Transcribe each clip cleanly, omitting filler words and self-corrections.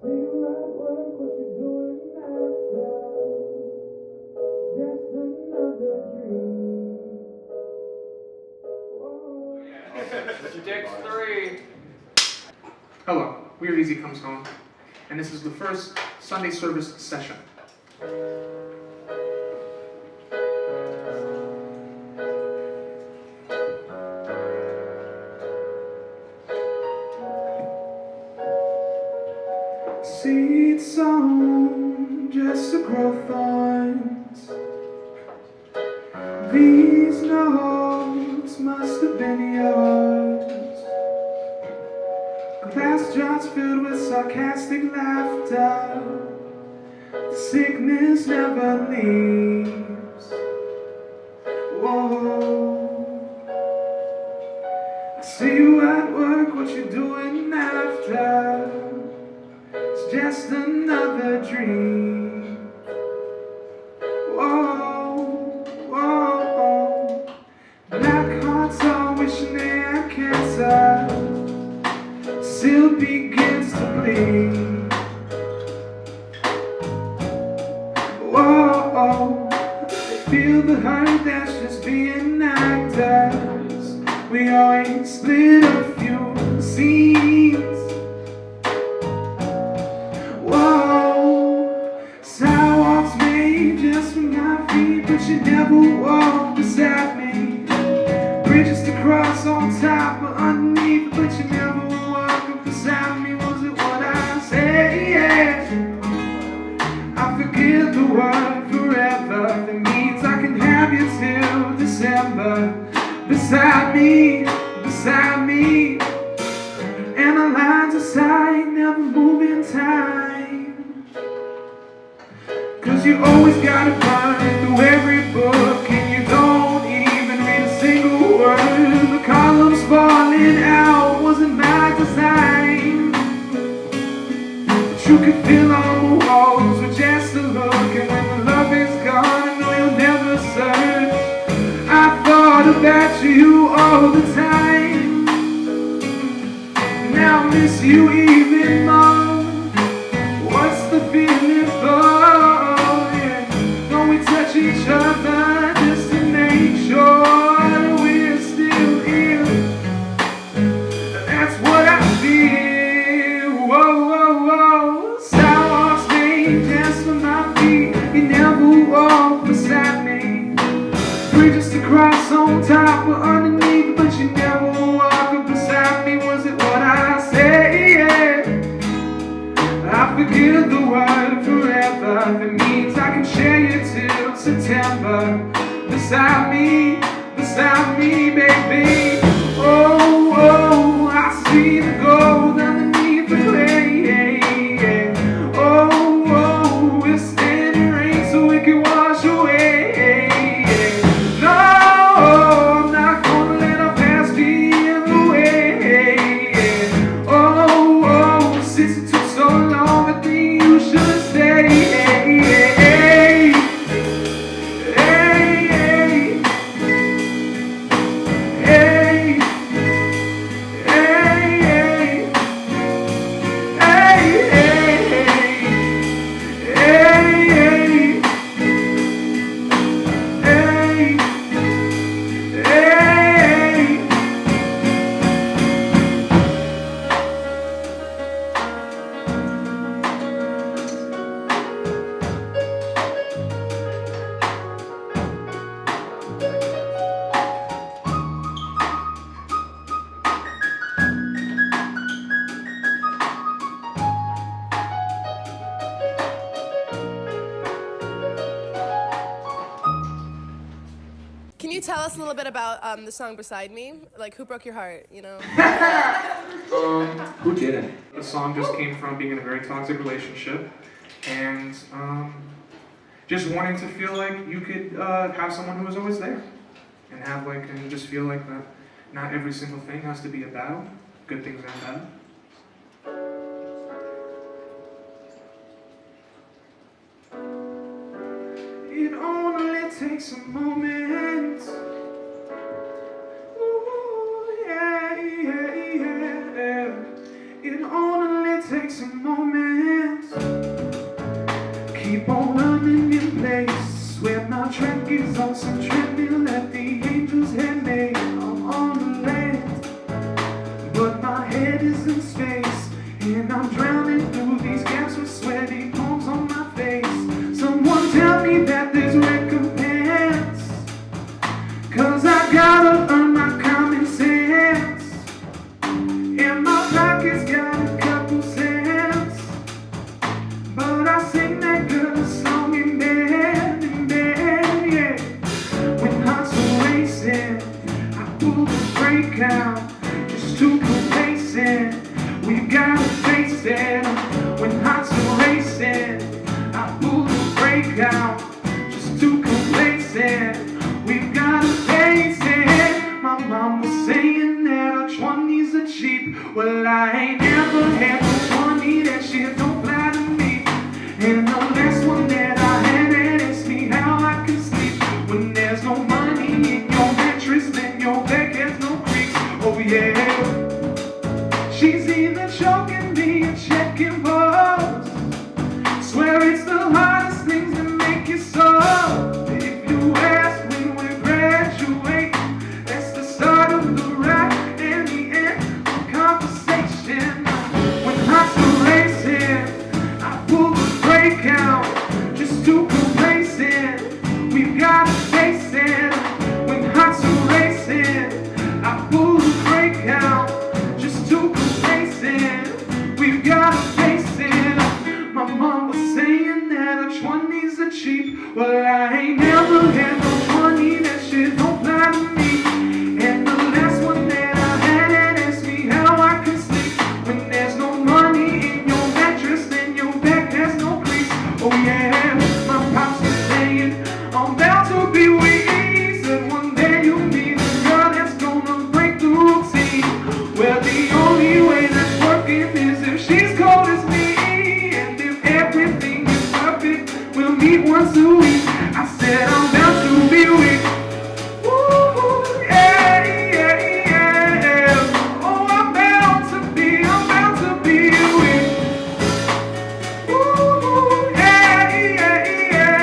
See you at work, what you doing after? Just another dream. Whoa. Chxrch. Hello, Weird Easy Comes Home, and this is the first Sunday service session. Seeds sown just to grow thorns. These notes must have been yours. Glass jars filled with sarcastic laughter. The sickness never leaves. Whoa. I see you at work, what you doing after? It's just another dream. Whoa, whoa. Black hearts are wishing they had cancer. Still begins to bleed. Whoa, they feel the hurt that's just being actors. We always split a few scenes. Whoa, sidewalks made just for my feet, but you never walked beside me. Bridges to cross on top or underneath, but you never walked beside me. Was it what I said? Yeah. I forget the word forever. That means I can have you till December. Beside me, beside me. And the lines of sight never move in time. 'Cause you always gotta burn through every book, and you don't even read a single word. The columns falling out wasn't my design, but you can feel on the walls with just a look. And when the love is gone, I know you'll never search. I thought about you all the time. Now I miss you even more. What's the feeling for? Yeah. Don't we touch each other just to make sure that we're still here? That's what I feel. Whoa, whoa, whoa. Sidewalks made just for my feet. You never walk beside me. Bridges to cross on top or underneath, but you never walk beside me. Was it what I said? Yeah. I forget the word forever. That means I can share you till September. Beside me, baby. Oh, oh, I see the gold underneath the clay. Oh, oh, we'll stand in rain so it can wash away. No, I'm not gonna let our past be in the way. Oh, oh, since it took so long, I think you should stay. Hey, hey, hey, hey, Can you tell us a little bit about the song Beside Me? Like, who broke your heart, you know? Who didn't? The song just came from being in a very toxic relationship, and just wanting to feel like you could have someone who was always there, and have and just feel like that not every single thing has to be a battle. Good things and bad. It only takes a moment. Ooh, yeah, yeah, yeah. It only takes a moment. keep on running in place. Swear my track is on some treadmill that the angels had made. I'm on the land, but my head is in space, and I'm drowning through these gaps with sweaty palms on my face. Someone tell me that there's recompense, 'cause I gotta earn my common sense, and my pocket's got a couple cents, but I sing that girl song in bed, yeah. When hearts are racing, I pull the brake out, just too complacent. We've gotta face it. When hearts are racing, I pull the brake out, just too complacent. We've gotta face it. My mom was saying that our 20s are cheap. Well, I ain't ever had no 20 that shit don't flatter me. And the last one that I had, it asked me how I can sleep. When there's no money in your mattress, then your bed has no creaks. Oh yeah. She's either choking me or checking balls. Swear it's the hardest things that make you so. If you ask when we graduate, that's the start of the ride and the end of conversation. When hearts are racing, I pull the brake out, just too complacent. We've gotta face it. When hearts are racing, I pull the brake out, just too complacent. We've gotta face it. My mom was saying that our 20s are cheap. Well, I ain't never had no 20, that shit don't fly to me. And the last one that I had, it asked me how I can sleep. When there's no money in your mattress, then your back has no crease. Oh yeah, my pops was saying, I'm bound to be weak. Said one day you'll meet a girl that's gonna break the routine. Well, the only way that's working is if she's cold as me. And if everything is perfect, we'll meet once a week. I said I'm bound to be weak. Woo, yeah, yeah, yeah. Oh, I'm bound to be weak. Woo, yeah, yeah, yeah.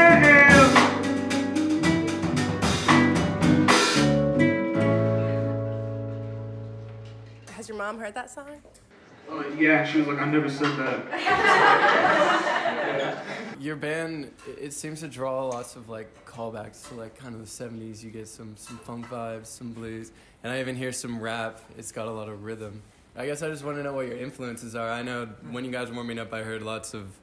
Has your mom heard that song? Yeah, she was like, I never said that. Your band, it seems to draw lots of like callbacks to like kind of the 70s. You get some funk vibes, some blues, and I even hear some rap. It's got a lot of rhythm. I guess I just want to know what your influences are. I know when you guys were warming up, I heard lots of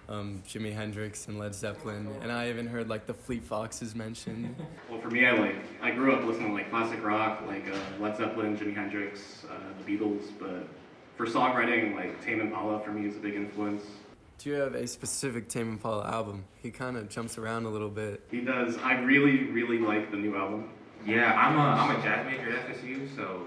Jimi Hendrix and Led Zeppelin, and I even heard like the Fleet Foxes mentioned. Well, for me, I grew up listening to like classic rock, like Led Zeppelin, Jimi Hendrix, the Beatles. But for songwriting, like Tame Impala for me is a big influence. Do you have a specific Tame Impala album? He kind of jumps around a little bit. He does. I really, really like the new album. Yeah, I'm a jazz major at FSU, so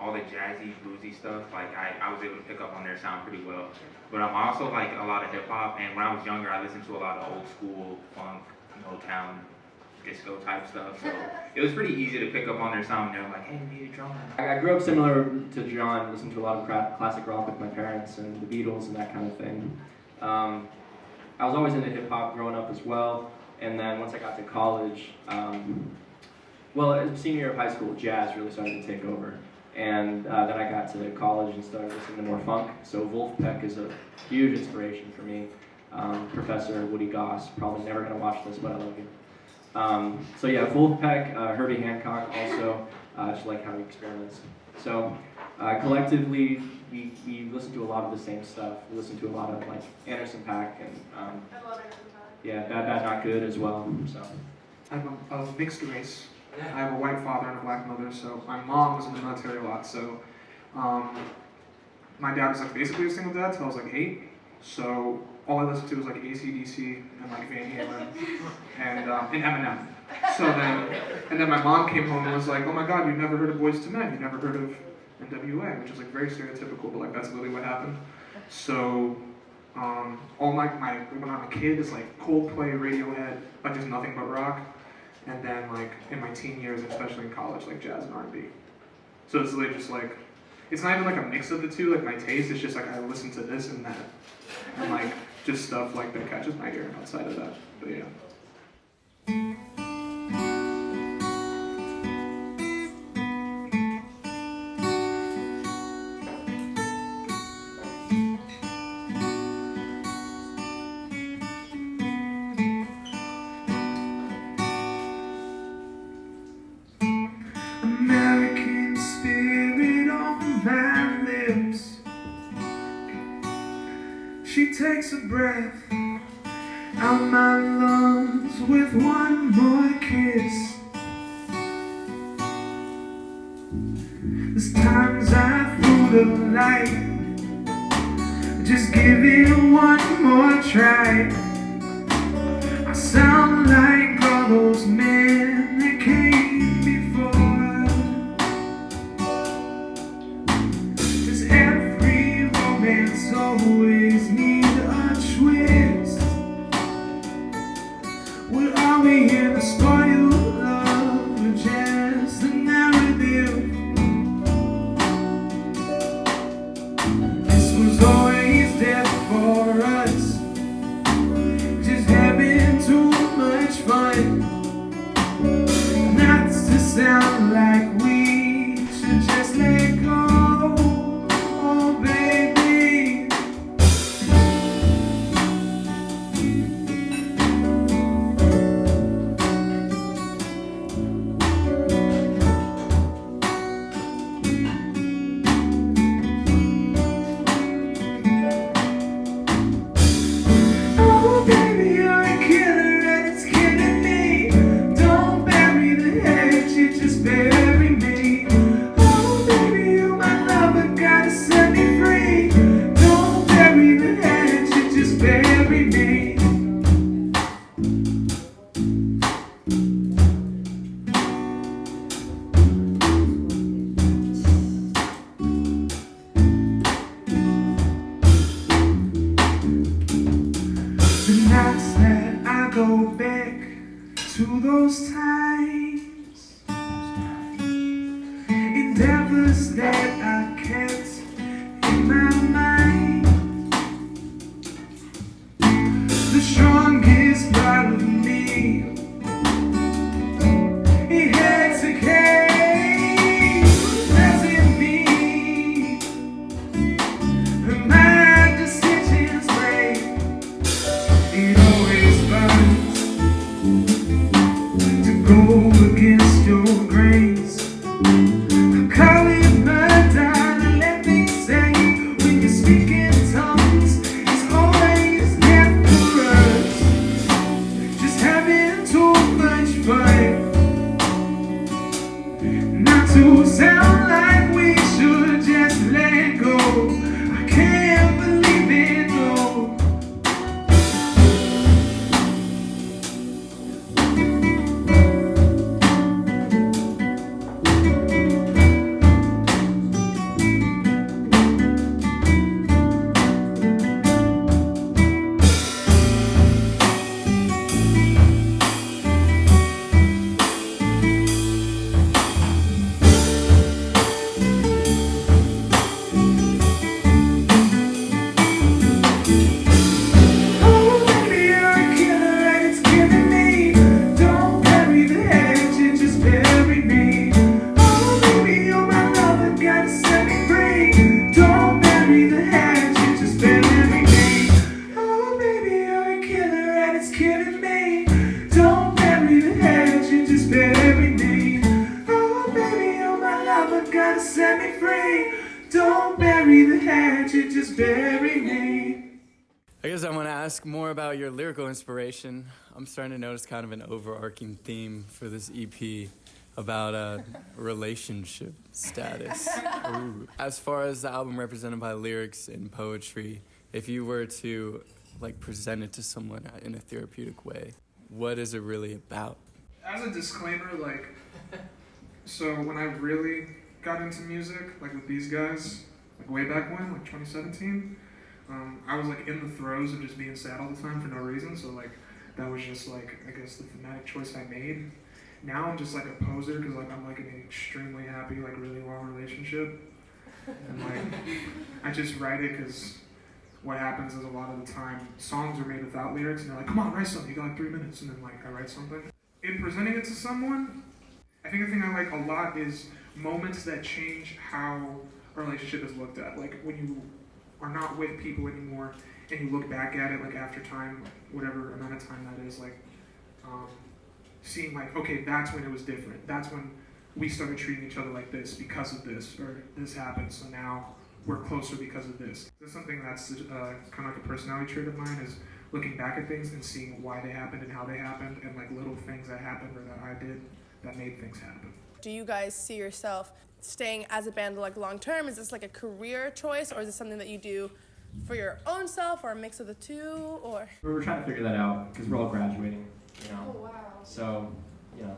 all the jazzy, bluesy stuff, like I was able to pick up on their sound pretty well. But I also like a lot of hip hop, and when I was younger, I listened to a lot of old school funk, Motown, disco type stuff. So it was pretty easy to pick up on their sound. They're like, hey, you need a drummer. I grew up similar to John, listened to a lot of classic rock with my parents and the Beatles and that kind of thing. I was always into hip hop growing up as well, and then once I got to college, senior year of high school, jazz really started to take over. And then I got to college and started listening to more funk. So Wolfpack is a huge inspiration for me. Professor Woody Goss, probably never gonna watch this, but I love you. So yeah, Wolfpack, Herbie Hancock also, just like how he experiments. So collectively, we listen to a lot of the same stuff. We listen to a lot of like Anderson .Paak and I love Anderson .Paak. yeah, Bad Bad Not Good as well. So I'm of mixed race. I have a white father and a black mother, so my mom was in the military a lot, so my dad was like basically a single dad till I was like 8, so all I listened to was like AC/DC and like Van Halen and Eminem. And then my mom came home and was like, oh my god, you've never heard of Boyz II Men, you've never heard of NWA, which is like very stereotypical, but like that's literally what happened. So all my when I'm a kid is like Coldplay, Radiohead, like just nothing but rock. And then like in my teen years, especially in college, like jazz and R&B. So it's really just like, it's not even like a mix of the two, like my taste, it's just like I listen to this and that. And like just stuff like that catches my ear outside of that. But yeah. American spirit on my lips. She takes a breath out my lungs with one more kiss. There's times I throw the light, just give it one more try. I sound like all those men that came before. 'Cause every romance always needs a twist. Well, are we here to spoil love or just the narrative? This was always there for us, just having too much fun. Not to sound like we should just let go, oh baby. Oh baby, you're a killer and it's killing me. Don't bury the head, you just bury me. Oh baby, you're my lover, gotta set me free. Don't bury the head, you just bury me. The nights that I go back to those times, endeavors that I kept in my mind. The strongest part of me, it had to cave. Doesn't mean my decisions break. It always burns to go against your grace. I call it murder, let me say, when you speak in tongues, it's always there for us, just having too much fun. Not to sound like we should just let go. I can't believe it, no. Oh baby, you're a killer and it's killing me. Don't bury the head, you just bury me. Oh baby, you're my lover, gotta set me free. Don't bury the head, you just bury me. Oh baby, you're a killer and it's killing me. Don't bury the head, you just bury me. Oh baby, you're my lover, gotta set me free. Don't bury the head, you just bury me. I guess I want to ask more about your lyrical inspiration. I'm starting to notice kind of an overarching theme for this EP about relationship status. Ooh. As far as the album represented by lyrics and poetry, if you were to like present it to someone in a therapeutic way, what is it really about? As a disclaimer, like, so when I really got into music, like with these guys, like way back when, like 2017, I was like in the throes of just being sad all the time for no reason, so like that was just like, I guess the thematic choice I made. Now I'm just like a poser because like I'm like in an extremely happy, like really long relationship, and like I just write it because what happens is a lot of the time songs are made without lyrics, and they're like, come on, write something, you got like 3 minutes, and then like I write something. In presenting it to someone, I think the thing I like a lot is moments that change how a relationship is looked at. Like when you are not with people anymore and you look back at it like after time, whatever amount of time that is, like seeing like, okay, that's when it was different. That's when we started treating each other like this because of this, or this happened, so now we're closer because of this. This is something that's kind of like a personality trait of mine, is looking back at things and seeing why they happened and how they happened, and like little things that happened or that I did that made things happen. Do you guys see yourself staying as a band like long term? Is this like a career choice, or is this something that you do for your own self, or a mix of the two, or? We're trying to figure that out because we're all graduating, you know. Oh, wow. So, you know,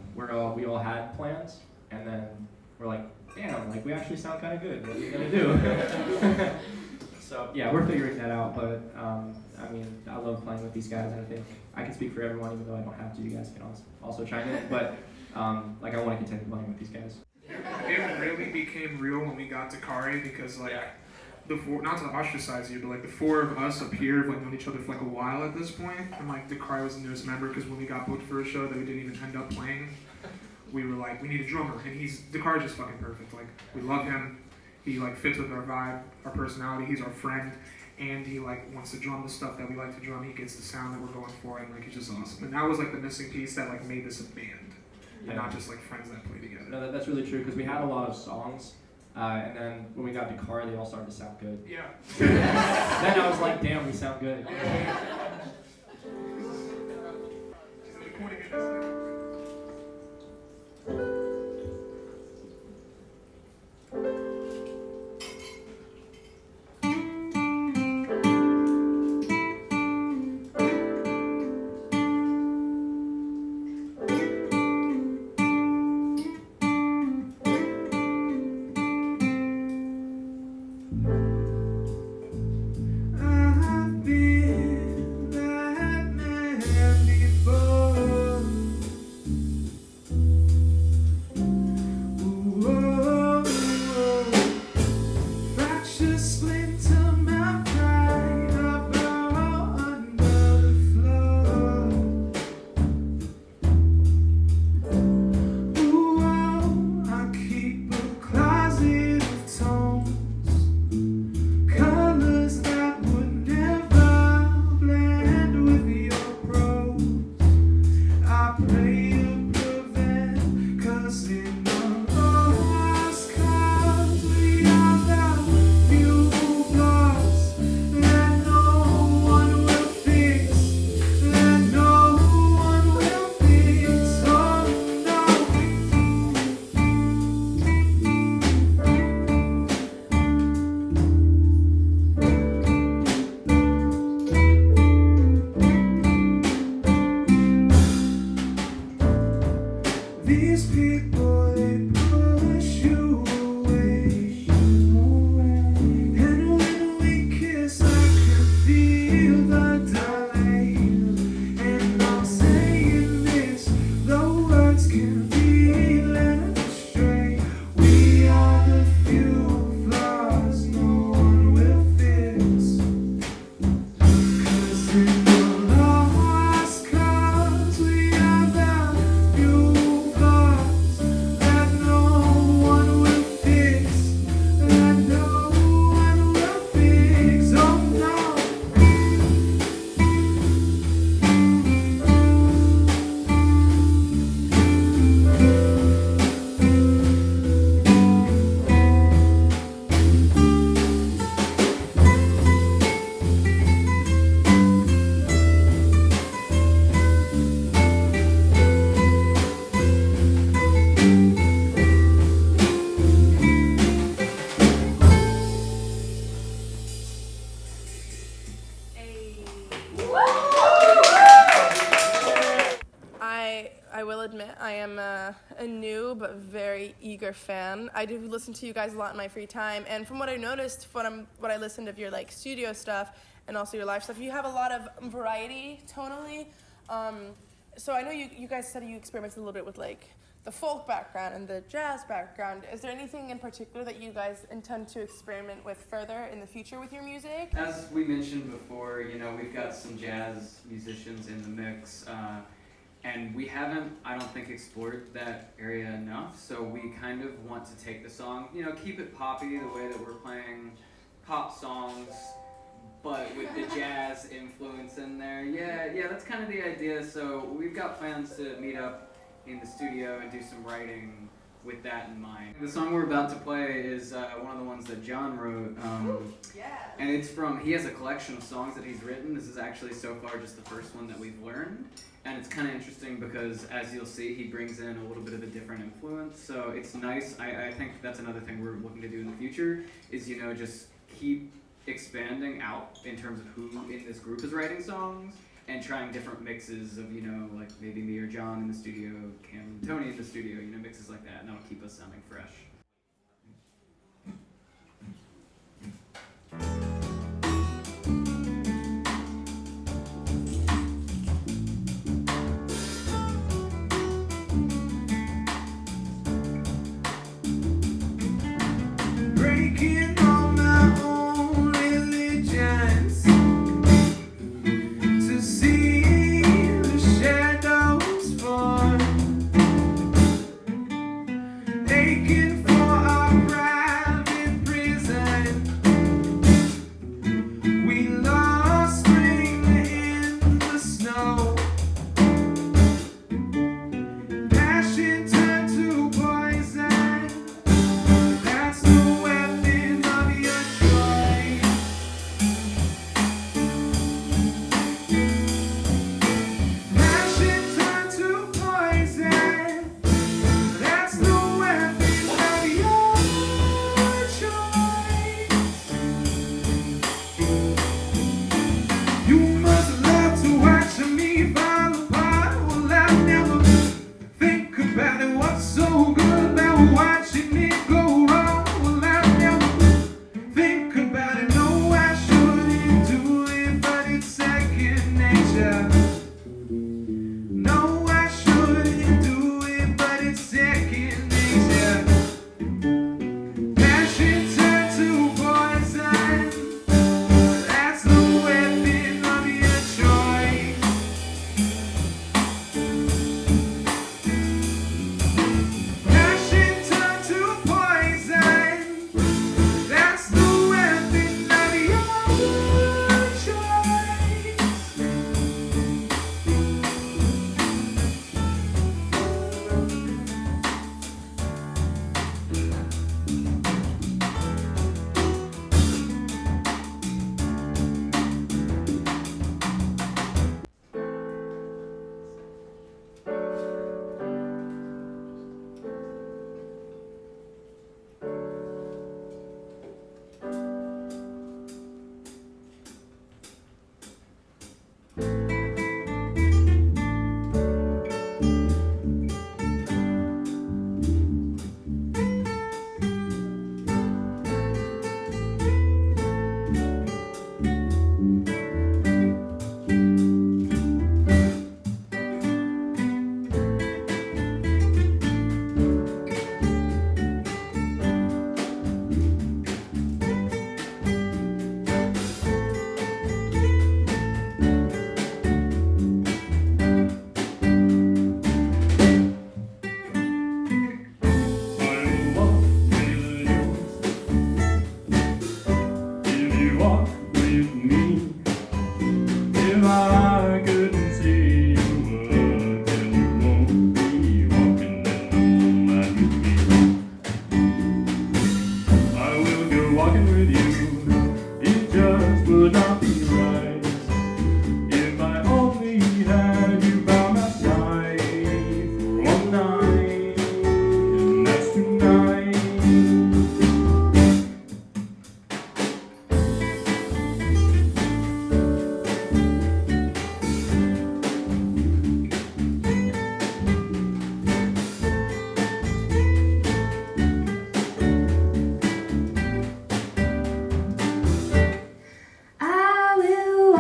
we all had plans, and then we're like, damn, like we actually sound kind of good. What are we gonna do? So yeah, we're figuring that out. But I mean, I love playing with these guys, and I think I can speak for everyone, even though I don't have to. You guys can also chime in. But like, I want to continue playing with these guys. It really became real when we got to Kari, because like the four, not to ostracize you, but like the four of us up here have like known each other for like a while at this point, and like Dakari was the newest member, because when we got booked for a show that we didn't even end up playing, we were like, we need a drummer, and Dakari's just fucking perfect. Like, we love him. He like fits with our vibe, our personality. He's our friend, and he like wants to drum the stuff that we like to drum. He gets the sound that we're going for, and like he's just awesome. And that was like the missing piece that like made this a band, and not just like friends that play together. No, that's really true, because we had a lot of songs, and then when we got to Kari, they all started to sound good. Yeah. Then I was like, damn, we sound good. She's recording it this thing. I've been that man before. Whoa, fracture splinter my pride. I bow under the floor. Whoa, I keep a closet of tones, colors that would never blend with your prose. I pray to prevent, 'cause in the lost cause we are the few flaws that no one will fix, that no one will fix. Oh no, these people, they push you away. And when we kiss, I can feel the delay. And I'm saying this, the words can be led astray. We are the few flaws no one will fix. 'Cause in the lost cause we are the few flaws that no one will fix, that no one will fix. Oh no. I will admit I am a new but very eager fan. I do listen to you guys a lot in my free time, and from what I noticed, what I listened of your like studio stuff and also your live stuff, you have a lot of variety tonally. So I know you guys said you experimented a little bit with like the folk background and the jazz background. Is there anything in particular that you guys intend to experiment with further in the future with your music? As we mentioned before, we've got some jazz musicians in the mix, and we haven't, I don't think, explored that area enough, so we kind of want to take the song, keep it poppy the way that we're playing pop songs, but with the jazz influence in there. Yeah, that's kind of the idea. So we've got plans to meet up in the studio and do some writing with that in mind. The song we're about to play is one of the ones that John wrote, and he has a collection of songs that he's written. This is actually so far just the first one that we've learned, and it's kind of interesting because, as you'll see, he brings in a little bit of a different influence, so it's nice. I think that's another thing we're looking to do in the future is, just keep expanding out in terms of who in this group is writing songs and trying different mixes of, like maybe me or John in the studio, Cam and Tony in the studio, mixes like that, and that'll keep us sounding fresh. Breaking all my own religions to see the shadows fall, aching for our private prison. We lost spring in the snow. Passion turned to poison. That's the weapon of your choice. Passion turned to poison. That's the weapon of your choice. You must love to watch me fall apart. Well, I never think about it. What's so good about watching it go wrong? Well, I never think about it. No, I shouldn't do it, but it's second nature. No, I shouldn't do it, but it's second nature. Passion turned to poison. That's the weapon of your choice. Passion turned to poison. That's the weapon of your choice. If you walk with me, if I couldn't see you, then you won't be walking alone like me. I will go walking with you, it just would not be right if I only had you by my side for one night, and that's tonight. I will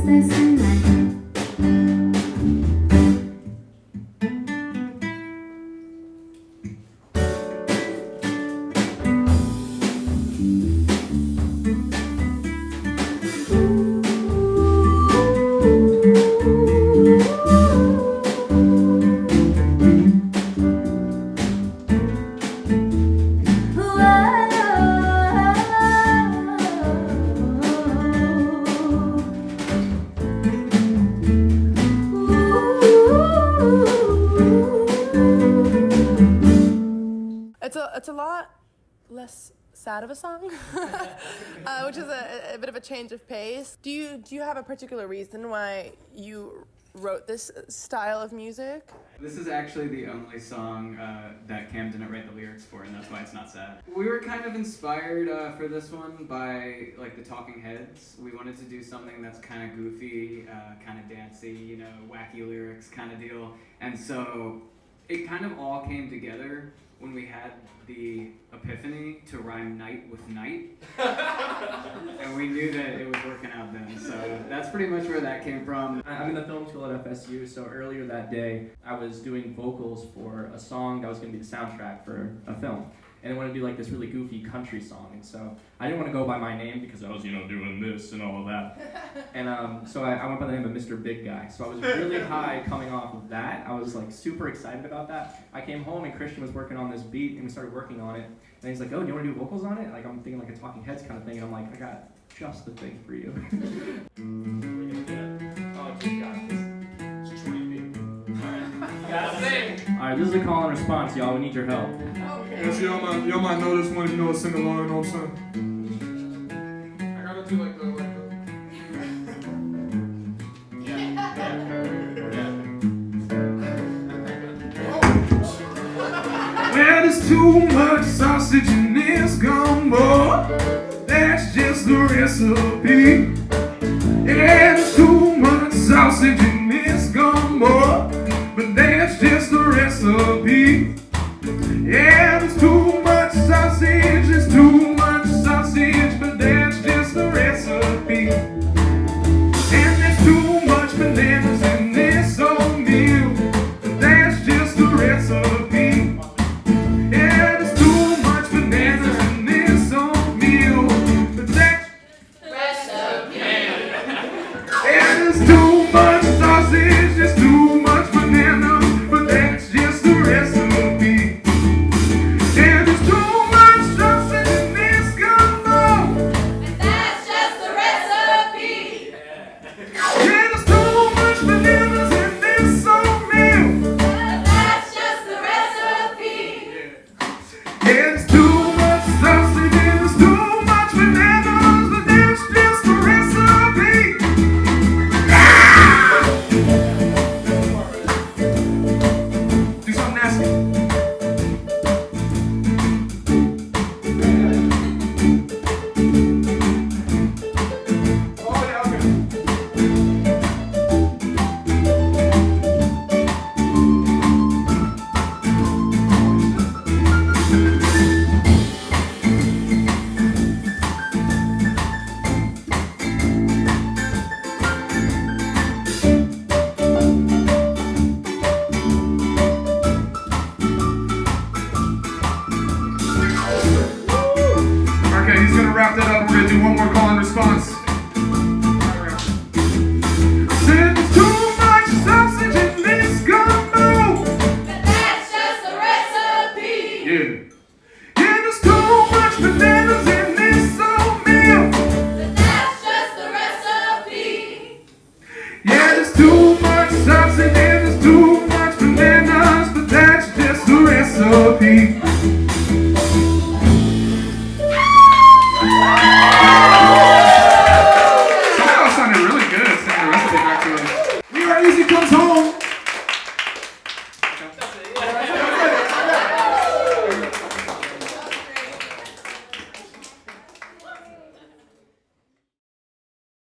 restless at night. It's a lot less sad of a song, which is a bit of a change of pace. Do you have a particular reason why you wrote this style of music? This is actually the only song that Cam didn't write the lyrics for, and that's why it's not sad. We were kind of inspired for this one by like the Talking Heads. We wanted to do something that's kind of goofy, kind of dancey, you know, wacky lyrics kind of deal. And so it kind of all came together when we had the epiphany to rhyme night with night. And we knew that it was working out then. So that's pretty much where that came from. I'm in the film school at FSU, so earlier that day, I was doing vocals for a song that was going to be the soundtrack for a film. And I wanted to do like this really goofy country song, and so I didn't want to go by my name because I was, you know, doing this and all of that. And so I went by the name of Mr. Big Guy. So I was really high coming off of that. I was like super excited about that. I came home and Christian was working on this beat, and we started working on it. And he's like, "Oh, do you want to do vocals on it?" Like I'm thinking like a Talking Heads kind of thing, and I'm like, "I got just the thing for you." Alright, this is a call and response, y'all. We need your help. Yeah, so y'all might know this one if you know a sing along, you know what I'm saying? I gotta do like the Well, there's too much sausage in this gumbo. That's just the recipe.